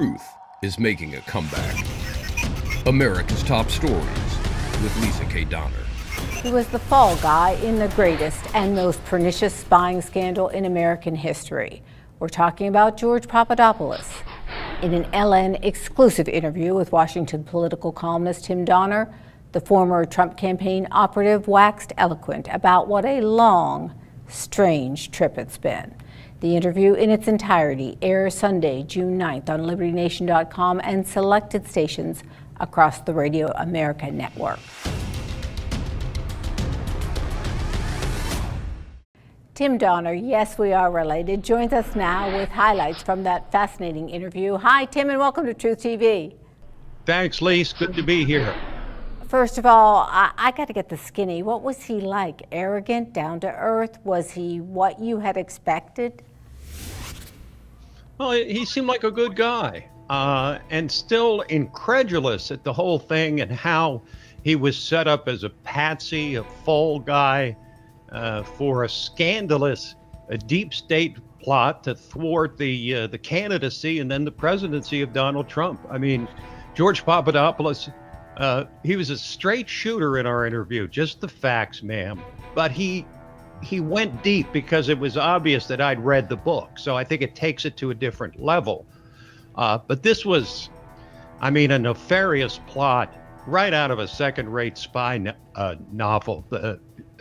Truth is making a comeback. America's Top Stories with Lisa K. Donner. He was the fall guy in the greatest and most pernicious spying scandal in American history. We're talking about George Papadopoulos. In an LN exclusive interview with Washington political columnist Tim Donner, the former Trump campaign operative waxed eloquent about what a long, strange trip it's been. The interview in its entirety airs Sunday, June 9th on LibertyNation.com and selected stations across the Radio America network. Tim Donner, yes, we are related, joins us now with highlights from that fascinating interview. Hi, Tim, and welcome to Truth TV. Thanks, Lise. Good to be here. First of all, I got to get the skinny. What was he like? Arrogant, down to earth? Was he what you had expected? Well, he seemed like a good guy, and still incredulous at the whole thing and how he was set up as a patsy, a fall guy, for a scandalous deep state plot to thwart the candidacy and then the presidency of Donald Trump. I mean, George Papadopoulos, he was a straight shooter in our interview, just the facts, ma'am. But he went deep because it was obvious that I'd read the book. So I think it takes it to a different level. But this was, a nefarious plot right out of a second-rate spy novel. The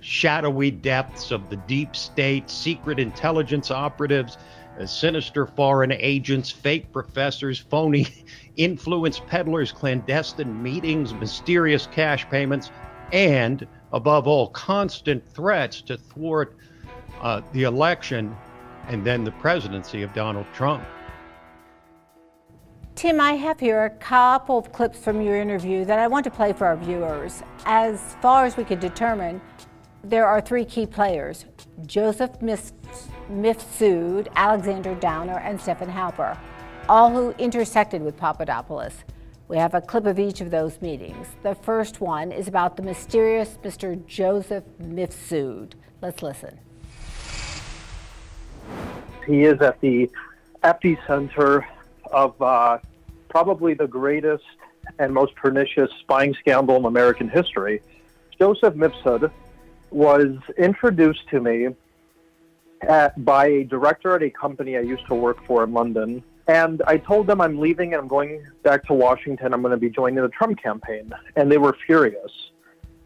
shadowy depths of the deep state, secret intelligence operatives, sinister foreign agents, fake professors, phony influence peddlers, clandestine meetings, mysterious cash payments, and above all, constant threats to thwart the election and then the presidency of Donald Trump. Tim, I have here a couple of clips from your interview that I want to play for our viewers. As far as we could determine, there are three key players: Joseph Mifsud, Alexander Downer, and Stephan Halpern, all who intersected with Papadopoulos. We have a clip of each of those meetings. The first one is about the mysterious Mr. Joseph Mifsud. Let's listen. He is at the epicenter of probably the greatest and most pernicious spying scandal in American history. Joseph Mifsud was introduced to me by a director at a company I used to work for in London. And I told them I'm leaving and I'm going back to Washington. I'm going to be joining the Trump campaign. And they were furious.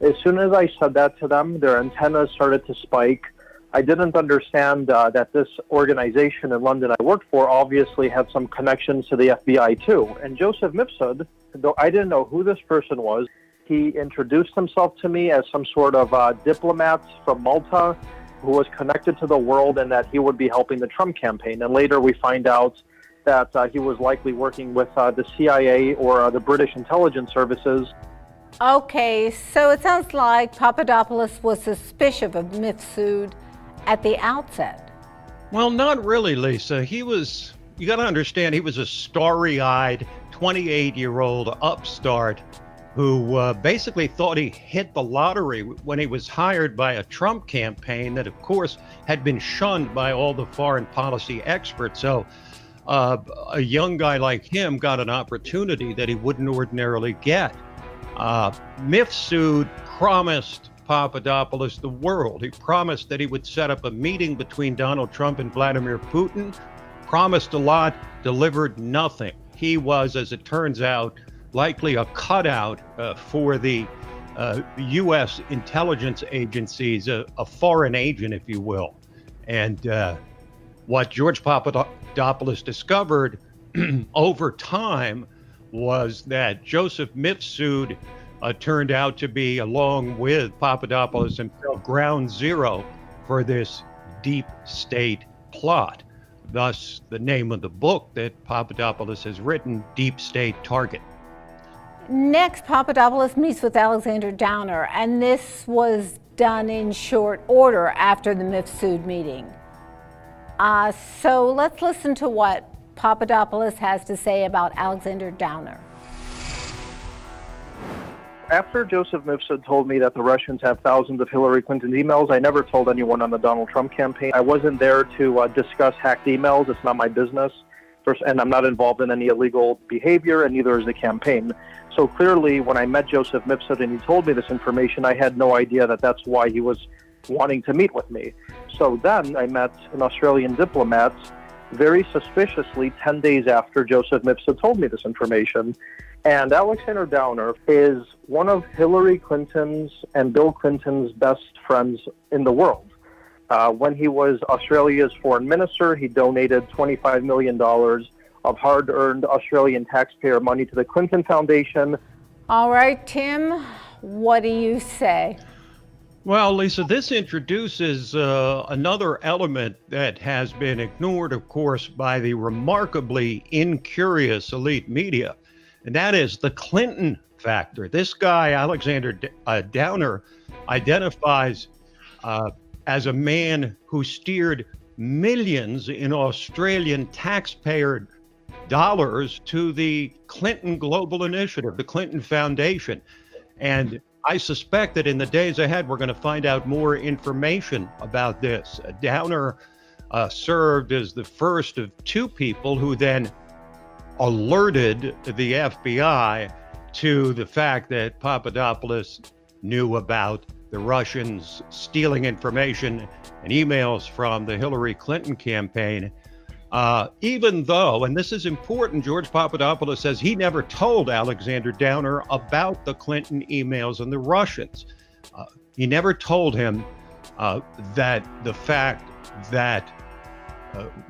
As soon as I said that to them, their antennas started to spike. I didn't understand that this organization in London I worked for obviously had some connections to the FBI too. And Joseph Mifsud, though I didn't know who this person was, he introduced himself to me as some sort of diplomat from Malta who was connected to the world and that he would be helping the Trump campaign. And later we find out that he was likely working with the CIA or the British intelligence services. Okay, so it sounds like Papadopoulos was suspicious of Mifsud at the outset. Well, not really, Lisa. You got to understand, he was a starry-eyed 28-year-old upstart who basically thought he hit the lottery when he was hired by a Trump campaign that, of course, had been shunned by all the foreign policy experts. So a young guy like him got an opportunity that he wouldn't ordinarily get. Mifsud promised Papadopoulos the world. He promised that he would set up a meeting between Donald Trump and Vladimir Putin, promised a lot, delivered nothing. He was, as it turns out, likely a cutout for the U.S. intelligence agencies, a foreign agent, if you will. And what George Papadopoulos discovered over time was that Joseph Mifsud turned out to be, along with Papadopoulos himself, ground zero for this deep state plot. Thus, the name of the book that Papadopoulos has written, Deep State Target. Next, Papadopoulos meets with Alexander Downer, and this was done in short order after the Mifsud meeting. So let's listen to what Papadopoulos has to say about Alexander Downer. After Joseph Mifsud told me that the Russians have thousands of Hillary Clinton emails, I never told anyone on the Donald Trump campaign. I wasn't there to discuss hacked emails. It's not my business. and I'm not involved in any illegal behavior, and neither is the campaign. So clearly, when I met Joseph Mifsud and he told me this information, I had no idea that that's why he was wanting to meet with me. So then I met an Australian diplomat very suspiciously 10 days after Joseph Mifsud told me this information. And Alexander Downer is one of Hillary Clinton's and Bill Clinton's best friends in the world. When he was Australia's foreign minister, he donated $25 million of hard-earned Australian taxpayer money to the Clinton Foundation. All right, Tim, what do you say? Well, Lisa, this introduces another element that has been ignored, of course, by the remarkably incurious elite media, and that is the Clinton factor. This guy, Alexander Downer, identifies as a man who steered millions in Australian taxpayer dollars to the Clinton Global Initiative, the Clinton Foundation. And I suspect that in the days ahead, we're going to find out more information about this. Downer served as the first of two people who then alerted the FBI to the fact that Papadopoulos knew about the Russians stealing information and emails from the Hillary Clinton campaign. Even though, and this is important, George Papadopoulos says he never told Alexander Downer about the Clinton emails and the Russians. He never told him that the fact that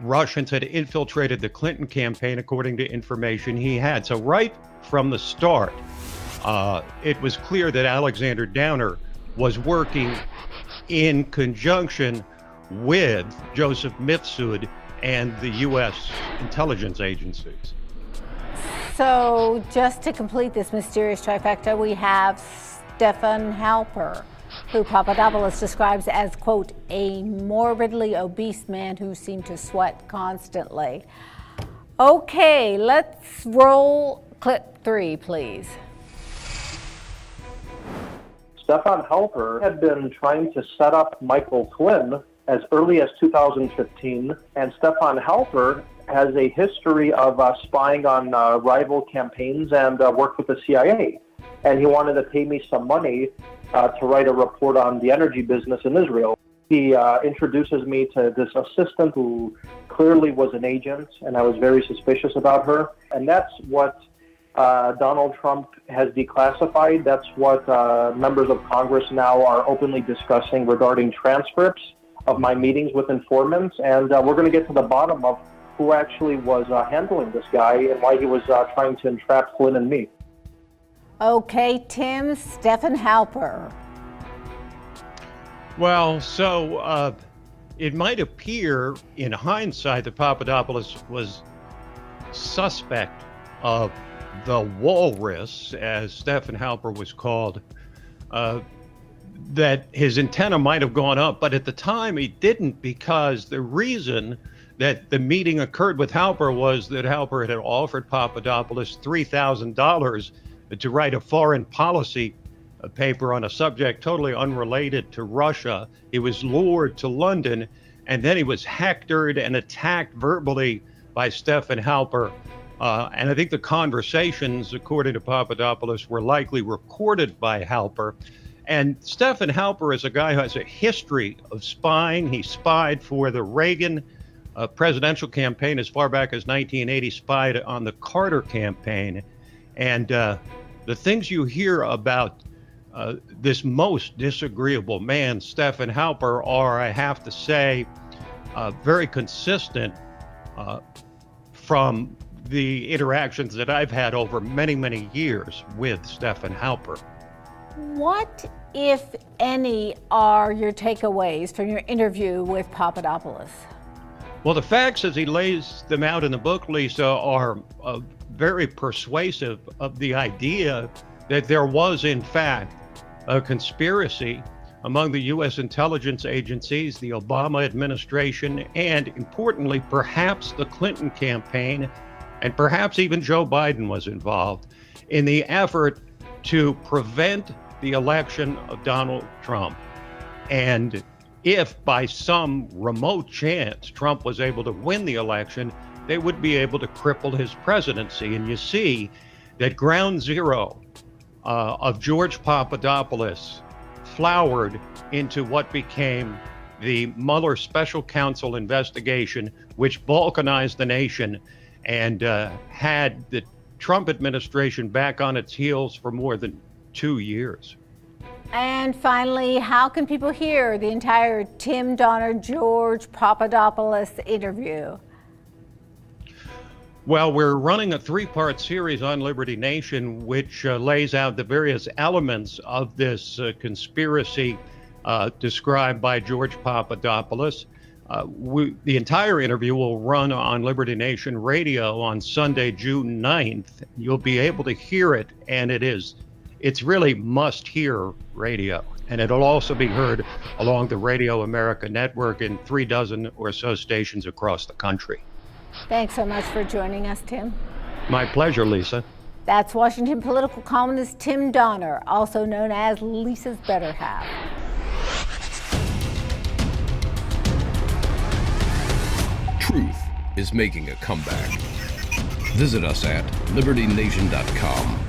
Russians had infiltrated the Clinton campaign, according to information he had. So right from the start, it was clear that Alexander Downer was working in conjunction with Joseph Mifsud and the U.S. intelligence agencies. So just to complete this mysterious trifecta, we have Stephan Halpern, who Papadopoulos describes as, quote, a morbidly obese man who seemed to sweat constantly. Okay, let's roll clip 3, please. Stephan Halpern had been trying to set up Michael Flynn as early as 2015, and Stephan Halpern has a history of spying on rival campaigns and worked with the CIA. And he wanted to pay me some money to write a report on the energy business in Israel. He introduces me to this assistant who clearly was an agent, and I was very suspicious about her. And that's what Donald Trump has declassified. That's what members of Congress now are openly discussing regarding transcripts of my meetings with informants. And we're going to get to the bottom of who actually was handling this guy and why he was trying to entrap Flynn and me. Okay, Tim, Stephan Halpern. Well, so it might appear in hindsight that Papadopoulos was suspect of the walrus, as Stephan Halpern was called, that his antenna might have gone up, but at the time he didn't, because the reason that the meeting occurred with Halpern was that Halpern had offered Papadopoulos $3,000 to write a foreign policy paper on a subject totally unrelated to Russia. He was lured to London, and then he was hectored and attacked verbally by Stephan Halpern. And I think the conversations, according to Papadopoulos, were likely recorded by Halpern. And Stephan Halpern is a guy who has a history of spying. He spied for the Reagan presidential campaign as far back as 1980, spied on the Carter campaign. And the things you hear about this most disagreeable man, Stephan Halpern, are, I have to say, very consistent from the interactions that I've had over many, many years with Stephan Halpern. What, if any, are your takeaways from your interview with Papadopoulos? Well, the facts as he lays them out in the book, Lisa, are very persuasive of the idea that there was, in fact, a conspiracy among the U.S. intelligence agencies, the Obama administration, and importantly, perhaps the Clinton campaign, and perhaps even Joe Biden was involved in the effort to prevent the election of Donald Trump. And if by some remote chance Trump was able to win the election, they would be able to cripple his presidency. And you see that ground zero of George Papadopoulos flowered into what became the Mueller special counsel investigation, which balkanized the nation and had the Trump administration back on its heels for more than 2 years. And finally, how can people hear the entire Tim Donner, George Papadopoulos interview? Well, we're running a 3-part series on Liberty Nation, which lays out the various elements of this conspiracy described by George Papadopoulos. The entire interview will run on Liberty Nation Radio on Sunday, June 9th. You'll be able to hear it, and it's really must-hear radio. And it'll also be heard along the Radio America network in 36 or so stations across the country. Thanks so much for joining us, Tim. My pleasure, Lisa. That's Washington political columnist Tim Donner, also known as Lisa's Better Half. Truth is making a comeback. Visit us at libertynation.com.